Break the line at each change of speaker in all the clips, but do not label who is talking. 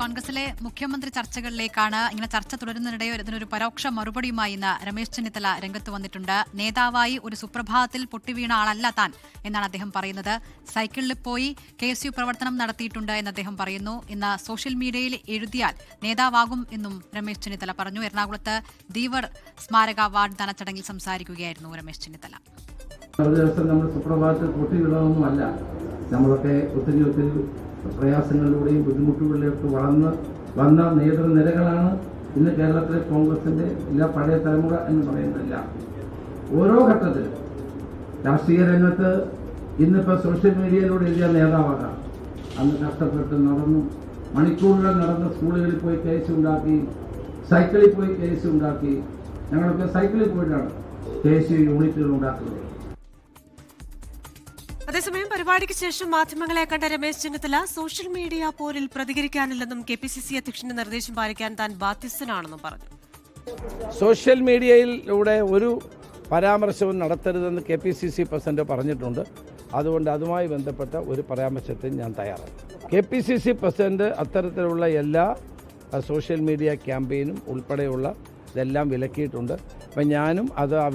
കോൺഗ്രസിലെ മുഖ്യമന്ത്രി ചർച്ചകളിലേക്കാണ്. ഇങ്ങനെ ചർച്ച തുടരുന്നതിനിടെ ഇതിനൊരു പരോക്ഷ മറുപടിയുമായി ഇന്ന് രമേശ് ചെന്നിത്തല രംഗത്ത് വന്നിട്ടുണ്ട്. നേതാവായി ഒരു സുപ്രഭാതത്തിൽ പൊട്ടിവീണ ആളല്ല താൻ എന്നാണ് അദ്ദേഹം പറയുന്നത്. സൈക്കിളിൽ പോയി KSU പ്രവർത്തനം നടത്തിയിട്ടുണ്ട് എന്ന് അദ്ദേഹം പറയുന്നു. ഇന്ന് സോഷ്യൽ മീഡിയയിൽ എഴുതിയാൽ നേതാവാകും എന്നും രമേശ് ചെന്നിത്തല പറഞ്ഞു. എറണാകുളത്ത് ധീവർ സ്മാരക അവാർഡ് ദാന ചടങ്ങിൽ സംസാരിക്കുകയായിരുന്നു രമേശ് ചെന്നിത്തല.
ഒരു ദിവസം നമ്മൾ സുപ്രഭാതത്തിൽ പൊട്ടിവിടണമെന്നുമല്ല. നമ്മളൊക്കെ ഒത്തിരി പ്രയാസങ്ങളിലൂടെയും ബുദ്ധിമുട്ടുകളിലേക്ക് വളർന്ന് വന്ന നേതൃനിരകളാണ് ഇന്ന് കേരളത്തിലെ കോൺഗ്രസിന്റെ എല്ലാ പഴയ തലമുറ എന്ന് പറയുന്നില്ല. ഓരോ ഘട്ടത്തിലും രാഷ്ട്രീയ രംഗത്ത് ഇന്നിപ്പോൾ സോഷ്യൽ മീഡിയയിലൂടെ എഴുതിയ നേതാവാകാം. അന്ന് കഷ്ടപ്പെട്ട് നടന്നു മണിക്കൂറുകൾ നടന്ന് സ്കൂളുകളിൽ പോയി കേസ് ഉണ്ടാക്കി, സൈക്കിളിൽ പോയി കേസ് ഉണ്ടാക്കി. ഞങ്ങളൊക്കെ സൈക്കിളിൽ പോയിട്ടാണ് KSU യൂണിറ്റുകൾ ഉണ്ടാക്കുന്നത്.
അതേസമയം പരിപാടിക്ക് ശേഷം മാധ്യമങ്ങളെ കണ്ട രമേശ് ചെന്നിത്തല സോഷ്യൽ മീഡിയ പോരിൽ പ്രതികരിക്കാനില്ലെന്നും KPCC അധ്യക്ഷന്റെ നിർദ്ദേശം പാലിക്കാൻ താൻ ബാധ്യസ്ഥനാണെന്നും പറഞ്ഞു.
സോഷ്യൽ മീഡിയയിലൂടെ ഒരു പരാമർശവും നടത്തരുതെന്ന് KPCC പ്രസിഡന്റ് പറഞ്ഞിട്ടുണ്ട്. അതുകൊണ്ട് അതുമായി ബന്ധപ്പെട്ട ഒരു പരാമർശത്തിന് ഞാൻ തയ്യാറാണ്. KPCC പ്രസിഡന്റ് അത്തരത്തിലുള്ള എല്ലാ സോഷ്യൽ മീഡിയ ക്യാമ്പയിനും ഉൾപ്പെടെയുള്ള ഇതെല്ലാം വിലക്കിയിട്ടുണ്ട്. അപ്പം ഞാനും അത് ആ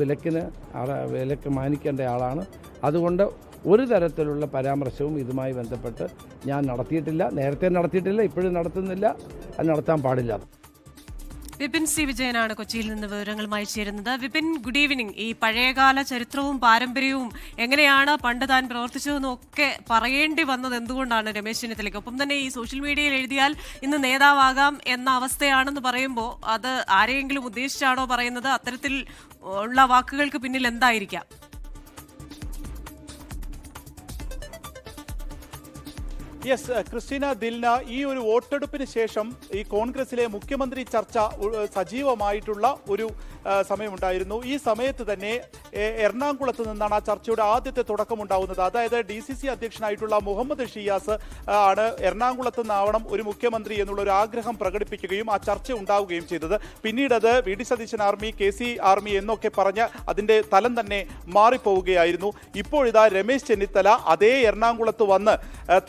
വിലക്ക് മാനിക്കേണ്ട ആളാണ്. അതുകൊണ്ട് ഒരു തരത്തിലുള്ള പരാമർശവും ഇതുമായി ബന്ധപ്പെട്ട് ഞാൻ നടത്തിയിട്ടില്ല. നേരത്തെ നടത്തിയിട്ടില്ല, ഇപ്പോഴും നടത്തുന്നില്ല, അത് നടത്താൻ പാടില്ല.
വിപിൻ സി വിജയനാണ് കൊച്ചിയിൽ നിന്ന് വിവരങ്ങളുമായി ചേരുന്നത്. Vipin, good evening. ഈ പഴയകാല ചരിത്രവും പാരമ്പര്യവും എങ്ങനെയാണ് പണ്ട് താൻ പ്രവർത്തിച്ചതെന്നും ഒക്കെ പറയേണ്ടി വന്നത് എന്തുകൊണ്ടാണ് രമേശ് ചെന്നിത്തലയ്ക്ക്? ഒപ്പം തന്നെ ഈ സോഷ്യൽ മീഡിയയിൽ എഴുതിയാൽ ഇന്ന് നേതാവാകാം എന്ന അവസ്ഥയാണെന്ന് പറയുമ്പോൾ അത് ആരെയെങ്കിലും ഉദ്ദേശിച്ചാണോ പറയുന്നത്? അത്തരത്തിൽ ഉള്ള വാക്കുകൾക്ക് പിന്നിൽ എന്തായിരിക്കാം?
യെസ് ക്രിസ്റ്റീന, ദിൽന, ഈ ഒരു വോട്ടെടുപ്പിന് ശേഷം ഈ കോൺഗ്രസിലെ മുഖ്യമന്ത്രി ചർച്ച സജീവമായിട്ടുള്ള ഒരു സമയമുണ്ടായിരുന്നു. ഈ സമയത്ത് തന്നെ എറണാകുളത്ത് നിന്നാണ് ആ ചർച്ചയുടെ ആദ്യത്തെ തുടക്കമുണ്ടാവുന്നത്. അതായത് DCC അധ്യക്ഷനായിട്ടുള്ള മുഹമ്മദ് ഷിയാസ് ആണ് എറണാകുളത്ത് നിന്നാവണം ഒരു മുഖ്യമന്ത്രി എന്നുള്ള ഒരു ആഗ്രഹം പ്രകടിപ്പിക്കുകയും ആ ചർച്ച ഉണ്ടാവുകയും ചെയ്തത്. പിന്നീട് അത് VD Satheesan army, KC army എന്നൊക്കെ പറഞ്ഞ് അതിന്റെ തലം തന്നെ മാറിപ്പോവുകയായിരുന്നു. ഇപ്പോഴിതാ രമേശ് ചെന്നിത്തല അതേ എറണാകുളത്ത് വന്ന്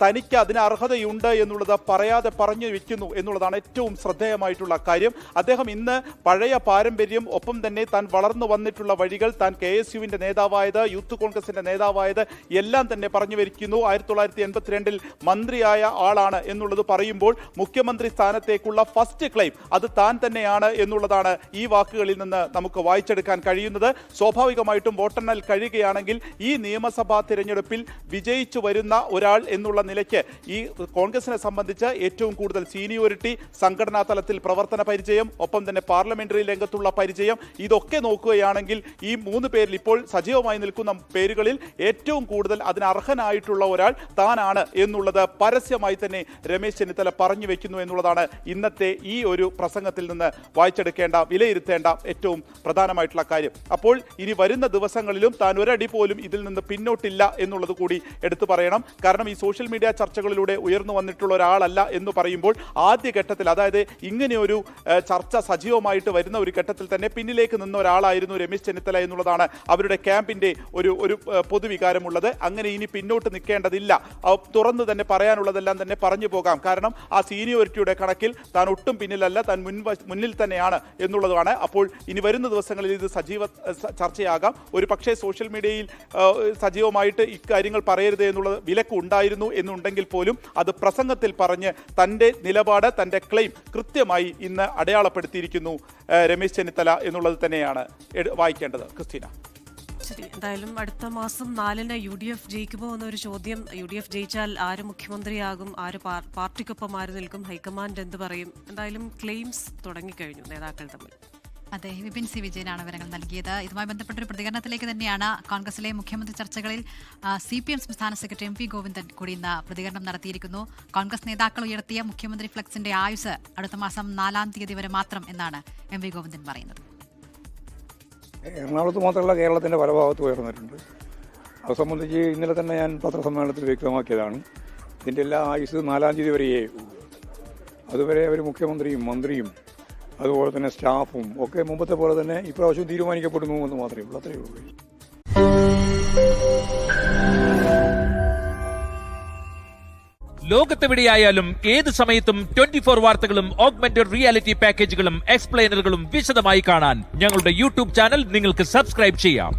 തനിക്ക് അതിന് അർഹതയുണ്ട് എന്നുള്ളത് പറയാതെ പറഞ്ഞു വെക്കുന്നു എന്നുള്ളതാണ് ഏറ്റവും ശ്രദ്ധേയമായിട്ടുള്ള കാര്യം. അദ്ദേഹം ഇന്ന് പഴയ പാരമ്പര്യം, ഒപ്പം തന്നെ താൻ വളർന്നു വന്നിട്ടുള്ള വഴികൾ, താൻ KSUവിന്റെ നേതാവായത്, യൂത്ത് കോൺഗ്രസിന്റെ നേതാവായത് എല്ലാം തന്നെ പറഞ്ഞു വയ്ക്കുന്നു. 1982 മന്ത്രിയായ ആളാണ് എന്നുള്ളത് പറയുമ്പോൾ മുഖ്യമന്ത്രി സ്ഥാനത്തേക്കുള്ള ഫസ്റ്റ് ക്ലെയിം അത് താൻ തന്നെയാണ് എന്നുള്ളതാണ് ഈ വാക്കുകളിൽ നിന്ന് നമുക്ക് വായിച്ചെടുക്കാൻ കഴിയുന്നത്. സ്വാഭാവികമായിട്ടും വോട്ടെണ്ണൽ കഴിയുകയാണെങ്കിൽ ഈ നിയമസഭാ തിരഞ്ഞെടുപ്പിൽ വിജയിച്ചു വരുന്ന ഒരാൾ എന്നുള്ള നിലയ്ക്ക് ഈ കോൺഗ്രസിനെ സംബന്ധിച്ച് ഏറ്റവും കൂടുതൽ സീനിയോറിറ്റി, സംഘടനാ തലത്തിൽ പ്രവർത്തന പരിചയം, ഒപ്പം തന്നെ പാർലമെന്ററി രംഗത്തുള്ള പരിചയം, ഇതൊക്കെ നോക്കുകയാണെങ്കിൽ ഈ 3 പേരിൽ ഇപ്പോൾ സജീവമായി നിൽക്കുന്ന പേരുകളിൽ ഏറ്റവും കൂടുതൽ അതിന് അർഹനായിട്ടുള്ള ഒരാൾ താനാണ് എന്നുള്ളത് പരസ്യമായി തന്നെ രമേശ് ചെന്നിത്തല പറഞ്ഞു വെക്കുന്നു എന്നുള്ളതാണ് ഇന്നത്തെ ഈ ഒരു പ്രസംഗത്തിൽ നിന്ന് വായിച്ചെടുക്കേണ്ട, വിലയിരുത്തേണ്ട ഏറ്റവും പ്രധാനമായിട്ടുള്ള കാര്യം. അപ്പോൾ ഇനി വരുന്ന ദിവസങ്ങളിലും താൻ ഒരടി പോലും ഇതിൽ നിന്ന് പിന്നോട്ടില്ല എന്നുള്ളത് കൂടി എടുത്തു പറയണം. കാരണം ഈ സോഷ്യൽ മീഡിയ ചർച്ചകളിലൂടെ ഉയർന്നു വന്നിട്ടുള്ള ഒരാളല്ല എന്ന് പറയുമ്പോൾ ആദ്യഘട്ടത്തിൽ, അതായത് ഇങ്ങനെയൊരു ചർച്ച സജീവമായിട്ട് വരുന്ന ഒരു ഘട്ടത്തിൽ തന്നെ പിന്നിലേക്ക് നിന്ന ഒരാളായിരുന്നു രമേശ് ചെന്നിത്തല എന്നുള്ളതാണ് അവരുടെ ക്യാമ്പിന്റെ ഒരു പൊതുവികാരമുള്ളത്. അങ്ങനെ ഇനി പിന്നോട്ട് നിൽക്കേണ്ടതില്ല, തുറന്ന് തന്നെ പറയാനുള്ളതെല്ലാം തന്നെ പറഞ്ഞു പോകാം. കാരണം ആ സീനിയോറിറ്റിയുടെ കണക്കിൽ താൻ ഒട്ടും പിന്നിലല്ല, താൻ മുന്നിൽ തന്നെയാണ് എന്നുള്ളതാണ്. അപ്പോൾ ഇനി വരുന്ന ദിവസങ്ങളിൽ ഇത് സജീവ ചർച്ചയാകാം. ഒരു പക്ഷേ സോഷ്യൽ മീഡിയയിൽ സജീവമായിട്ട് ഇക്കാര്യങ്ങൾ പറയരുത് എന്നുള്ളത് വിലക്ക് ഉണ്ടായിരുന്നു എന്നുണ്ടെങ്കിൽ പോലും അത് പ്രസംഗത്തിൽ പറഞ്ഞ് തൻ്റെ നിലപാട്, തൻ്റെ ക്ലെയിം കൃത്യമായി ഇന്ന് അടയാളപ്പെടുത്തിയിരിക്കുന്നു രമേശ് ചെന്നിത്തല എന്നുള്ളത് തന്നെയാണ് വായിക്കേണ്ടത്. ക്രിസ്റ്റീന,
ശരി. എന്തായാലും അടുത്ത മാസം 4-ന് UDF ജയിക്കുമോ എന്നൊരു ചോദ്യം. UDF ജയിച്ചാൽ ആര് മുഖ്യമന്ത്രിയാകും, ആര് പാർട്ടിക്കൊപ്പം ആര് നിൽക്കും, ഹൈക്കമാൻഡ് എന്ത് പറയും? എന്തായാലും ക്ലെയിംസ് തുടങ്ങിക്കഴിഞ്ഞു നേതാക്കൾ തമ്മിൽ.
അതെ, വിപിൻ സി വിജയനാണ് വിവരങ്ങൾ നൽകിയത്. ഇതുമായി ബന്ധപ്പെട്ടൊരു പ്രതികരണത്തിലേക്ക് തന്നെയാണ് കോൺഗ്രസിലെ മുഖ്യമന്ത്രി ചർച്ചകളിൽ CPM സംസ്ഥാന സെക്രട്ടറി MP ഗോവിന്ദൻ കൂടി ഇന്ന് പ്രതികരണം നടത്തിയിരിക്കുന്നു. കോൺഗ്രസ് നേതാക്കൾ ഉയർത്തിയ മുഖ്യമന്ത്രി ഫ്ലക്സിന്റെ ആയുസ് അടുത്ത മാസം 4-ാം തീയതി വരെ മാത്രം എന്നാണ് MP ഗോവിന്ദൻ പറയുന്നത്.
എറണാകുളത്ത് മാത്രമല്ല, കേരളത്തിൻ്റെ പല ഭാഗത്ത് ഉയർന്നിട്ടുണ്ട്. അത് സംബന്ധിച്ച് ഇന്നലെ തന്നെ ഞാൻ പത്രസമ്മേളനത്തിൽ വ്യക്തമാക്കിയതാണ്. ഇതിൻ്റെ എല്ലാ ആയുസ് 4-ാം തീയതി വരെയേ ഉള്ളൂ. അതുവരെ അവർ മുഖ്യമന്ത്രിയും മന്ത്രിയും അതുപോലെ തന്നെ സ്റ്റാഫും ഒക്കെ മുമ്പത്തെ പോലെ തന്നെ ഇപ്രാവശ്യം തീരുമാനിക്കപ്പെടുന്നു എന്ന് മാത്രമേ ഉള്ളൂ. അത്രയേ ഉള്ളൂ.
ലോകത്തെവിടെയായാലും ഏത് സമയത്തും 24 വാർത്തകളും ഓഗ്മെന്റഡ് റിയാലിറ്റി പാക്കേജുകളും എക്സ്പ്ലെയിനറുകളും വിശദമായി കാണാൻ ഞങ്ങളുടെ യൂട്യൂബ് ചാനൽ നിങ്ങൾക്ക് സബ്സ്ക്രൈബ് ചെയ്യാം.